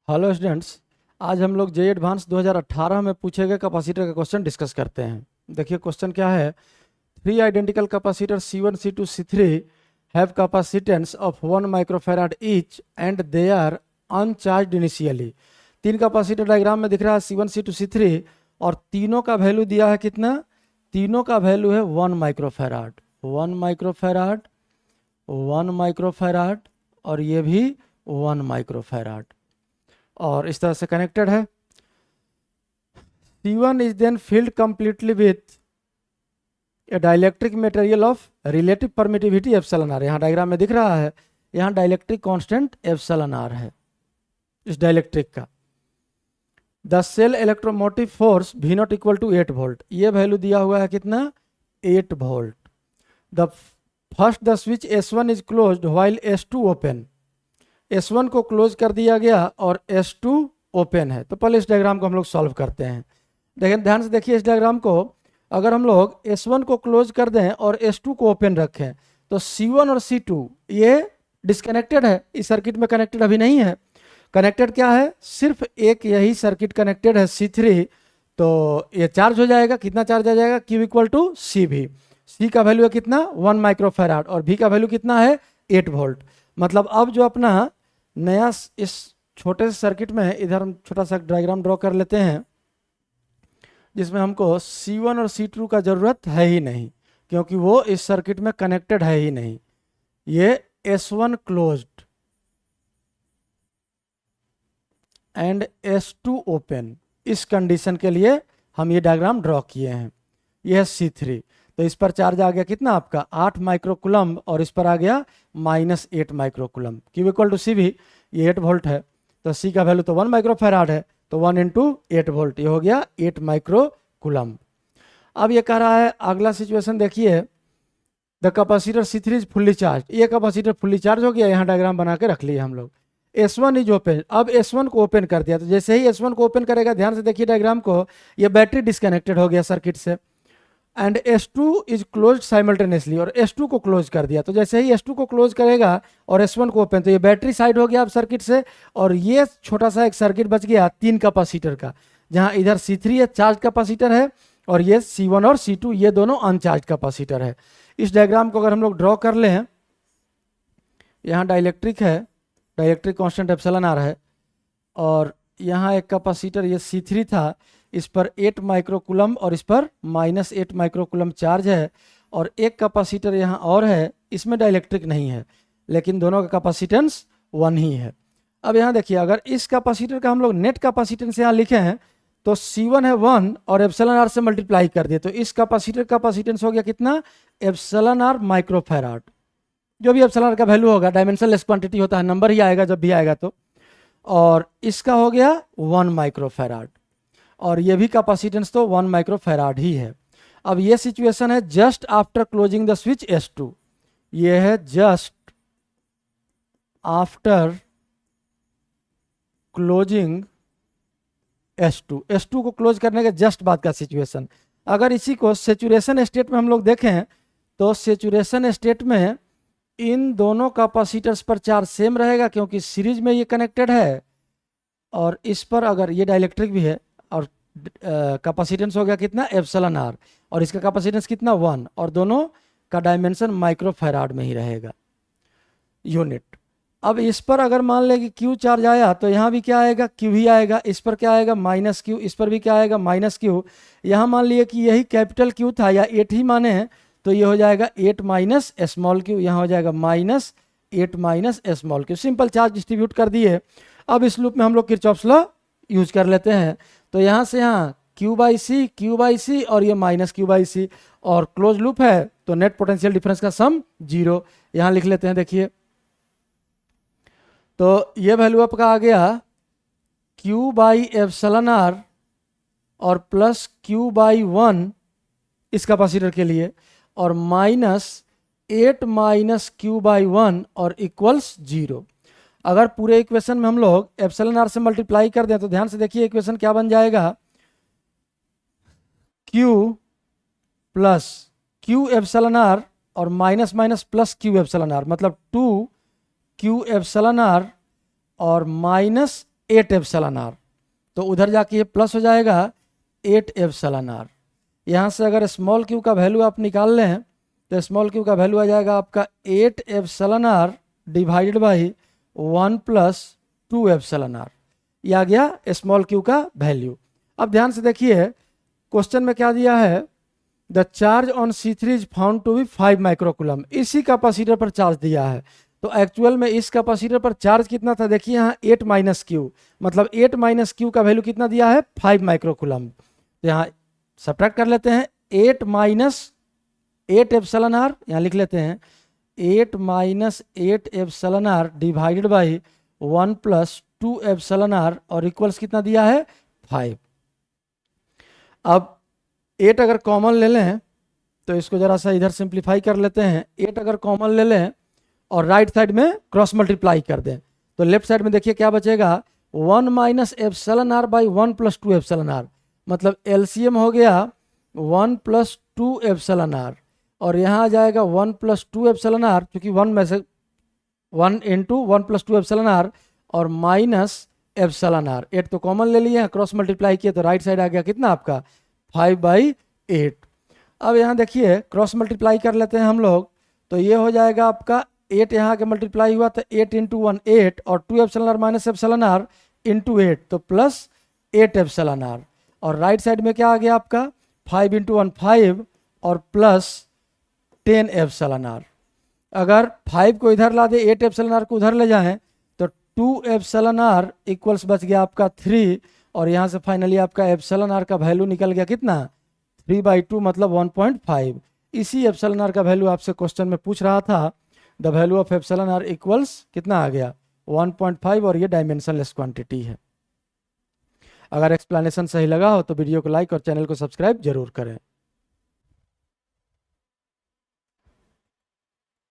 Hello students, आज हम लोग जेईई एडवांस 2018 में पूछे गए कैपेसिटर का क्वेश्चन डिस्कस करते हैं। देखिए क्वेश्चन क्या है। Three identical capacitor C1, C2, C3 have capacitance of 1 microfarad each and they are uncharged initially. तीन कैपेसिटर डायग्राम में दिख रहा है C1, C2, C3 और तीनों का वैल्यू दिया है कितना। तीनों का वैल्यू है 1 माइक्रोफैराड, 1 माइक्रोफैराड, 1 माइक्रोफैराड और ये भी 1 माइक्रोफैराड और इस तरह से कनेक्टेड है। C1 is then filled completely with a dielectric material of relative permittivity epsilon R. यहाँ डायग्राम में दिख रहा है, यहाँ डाइलेक्ट्रिक कांस्टेंट एप्सिलॉन आर है इस डाइलेक्ट्रिक का। The cell electromotive force V naught equal to 8 volt, ये वैल्यू दिया हुआ है कितना, 8 volt. The first the switch S1 is closed while S2 open, S1 को क्लोज कर दिया गया और S2 ओपन है। तो पहले इस डायग्राम को हम लोग सॉल्व करते हैं। देखिए ध्यान से देखिए इस डायग्राम को, अगर हम लोग S1 को क्लोज कर दें और S2 को ओपन रखें तो C1 और C2 ये डिस्कनेक्टेड है, इस सर्किट में कनेक्टेड अभी नहीं है। कनेक्टेड क्या है, सिर्फ एक यही सर्किट कनेक्टेड है C3, तो ये चार्ज हो जाएगा। कितना चार्ज आ जाएगा, Q equal to CV। C का वैल्यू है कितना, 1 माइक्रोफैराड और V का वैल्यू कितना है, 8 वोल्ट। मतलब अब जो अपना नया इस छोटे से सर्किट में इधर हम छोटा सा डायग्राम ड्रॉ कर लेते हैं जिसमें हमको C1 और C2 का ज़रूरत है ही नहीं क्योंकि वो इस सर्किट में कनेक्टेड है ही नहीं। ये S1 closed end S2 open, इस कंडीशन के लिए हम ये डायग्राम ड्रॉ किए हैं। ये है C3, तो इस पर चार्ज आ गया कितना आपका 8 माइक्रोकुलम्ब और इस पर आ गया -8 माइक्रोकुलम्ब। Q इक्वल टू CV, ये 8 वोल्ट है तो C का वैल्यू तो 1 माइक्रोफैराड है, तो 1 इंटू 8 वोल्ट, ये हो गया 8 माइक्रोकुलम्ब। अब ये कह रहा है अगला सिचुएशन देखिए, the capacitor C3 is fully charge. ये कैपेसिटर फुल्ली चार्ज हो गया, यहाँ डायग्राम बना के रख लिए हम लोग। S1 इज ओपन, अब S1 को ओपन कर दिया, तो जैसे ही S1 को ओपन करेगा, ध्यान से देखिए डायग्राम को, ये बैटरी डिस्कनेक्टेड हो गया सर्किट से and S2 is close simultaneously और S2 को क्लोज कर दिया। तो जैसे ही S2 को क्लोज करेगा और S1 को ओपन, तो ये बैटरी साइड हो गया अब सर्किट से और ये छोटा सा एक सर्किट बच गया 3 कैपेसिटर का, जहां इधर C3 है चार्ज कैपेसिटर है और ये C1 और C2 ये दोनों अनचार्ज कैपेसिटर है। इस डायग्राम को अगर हम लोग ड्रॉ कर लें, यहाँ डाइलेक्ट्रिक है, डाइलेक्ट्रिक कांस्टेंट एप्सिलॉन आर है और यहाँ एक कैपेसिटर ये C3 था, इस पर 8 माइक्रोकुलम्ब और इस पर -8 माइक्रोकुलम्ब चार्ज है और एक कैपेसिटर यहाँ और है, इसमें डाइलेक्ट्रिक नहीं है लेकिन दोनों का कैपेसिटेंस 1 ही है। अब यहाँ देखिए, अगर इस कैपेसिटर का हम लोग नेट कैपेसिटेंस यहाँ लिखे हैं तो C1 है 1 और एप्सिलॉन आर से मल्टीप्लाई कर दिए, तो इस कैपेसिटर कैपेसिटेंस हो गया कितना, एप्सिलॉन आर माइक्रोफैराड। जो भी एप्सिलॉन आर का वैल्यू होगा, डायमेंशनलेस क्वांटिटी होता है, नंबर ही आएगा जब भी आएगा तो, और इसका हो गया 1 माइक्रोफैराड और ये भी कैपेसिटेंस तो 1 माइक्रोफैराड ही है। अब ये सिचुएशन है just after closing the switch S2, ये है जस्ट आफ्टर क्लोजिंग S2 को क्लोज करने के जस्ट बाद का सिचुएशन। अगर इसी को सेचुरेशन स्टेट में हम लोग देखें तो सेचुरेशन स्टेट में इन दोनों कैपेसिटर्स पर चार्ज सेम रहेगा क्योंकि सीरीज में ये कनेक्टेड है और इस पर अगर ये डाइलेक्ट्रिक भी है और कैपेसिटेंस हो गया कितना, एप्सिलॉन आर, और इसका कैपेसिटेंस कितना 1 और दोनों का डायमेंशन माइक्रोफैराड में ही रहेगा यूनिट। अब इस पर अगर मान लें कि Q चार्ज आया तो यहाँ भी क्या आएगा, Q ही आएगा। इस पर क्या आएगा, -Q, इस पर भी क्या आएगा, -Q। यहाँ मान लिए कि यही कैपिटल Q था या 8 ही माने हैं तो ये हो जाएगा 8 माइनस स्मॉल q, यहाँ हो जाएगा -8 minus small q। Simple charge distribute कर दिए। अब इस लूप में हम लोग किरचॉफ्स लॉ यूज कर लेते हैं, तो यहाँ से यहाँ Q/C और ये -Q/C और क्लोज लूप है तो नेट पोटेंशियल डिफरेंस का सम 0। यहाँ लिख लेते हैं, देखिए तो ये वैल्यू आपका आ गया Q/εr और प्लस Q/1 इस कैपेसिटर के लिए और -8 माइनस Q/1 और इक्वल्स 0। अगर पूरे इक्वेशन में हम लोग एप्सिलॉन आर से मल्टीप्लाई कर दें तो ध्यान से देखिए इक्वेशन क्या बन जाएगा, Q plus Q epsilon are और minus minus plus Q epsilon are, मतलब 2Q एप्सिलॉन आर और 8 एप्सिलॉन आर, तो उधर जाके ये प्लस हो जाएगा 8 एप्सिलॉन आर। यहाँ से अगर स्मॉल क्यू का वैल्यू आप निकाल लें तो स्मॉल क्यू का वैल्यू आ जाएगा आपका 8 epsilon r divided by 1 plus 2 epsilon r. ये आ गया स्मॉल क्यू का वैल्यू। अब ध्यान से देखिए क्वेश्चन में क्या दिया है, the charge on C3 is found to be 5 microcoulomb. इसी कैपेसिटर पर चार्ज दिया है, तो एक्चुअल में इस कैपेसिटर पर चार्ज कितना था, देखिए यहाँ 8 माइनस क्यू, मतलब 8 माइनस क्यू का वैल्यू कितना दिया है 5 माइक्रोकुलम। तो यहाँ सब्ट्रैक्ट कर लेते हैं 8 माइनस 8 एप्सिलॉन आर, यहाँ लिख लेते हैं 8 minus 8 epsilon r divided by 1 plus 2 epsilon are और इक्वल्स कितना दिया है 5। अब 8 अगर कॉमन ले लें तो इसको जरा सा इधर सिंप्लीफाई कर लेते हैं। 8 अगर कॉमन ले लें और राइट साइड में क्रॉस मल्टीप्लाई कर दें तो लेफ्ट साइड में देखिए क्या बचेगा 1 minus epsilon r by 1 plus 2 epsilon are, मतलब एलसीएम हो गया 1 प्लस 2 एप्सिलॉन आर और यहाँ आ जाएगा 1 प्लस 2 एप्सिलॉन आर, क्योंकि 1 में से 1 इंटू 1 प्लस 2 एप्सिलॉन आर और माइनस एप्सिलॉन आर। 8 तो कॉमन ले लिए, क्रॉस मल्टीप्लाई किए तो राइट साइड आ गया कितना आपका 5/8। अब यहाँ देखिए क्रॉस मल्टीप्लाई कर लेते हैं हम लोग, तो ये हो जाएगा आपका 8 यहाँ के मल्टीप्लाई हुआ तो 8 इंटू 1 8 और 2 epsilon r minus epsilon r into 8 तो प्लस 8 एप्सिलॉन आर और राइट साइड में क्या आ गया आपका 5 इंटू 1 5 और प्लस 10 एप्सिलॉन आर। अगर 5 को इधर ला दे 8 एप्सिलॉन आर को उधर ले जाएं तो 2 एप्सिलॉन आर इक्वल्स बच गया आपका 3 और यहाँ से फाइनली आपका एप्सिलॉन आर का वैल्यू निकल गया कितना 3/2 मतलब 1.5। इसी एप्सिलॉन आर का वैल्यू आपसे क्वेश्चन में पूछ रहा था। The value of epsilon r equals कितना आ गया 1.5 और ये डायमेंशनलेस क्वांटिटी है। अगर एक्सप्लेनेशन सही लगा हो तो वीडियो को लाइक और चैनल को सब्सक्राइब जरूर करें।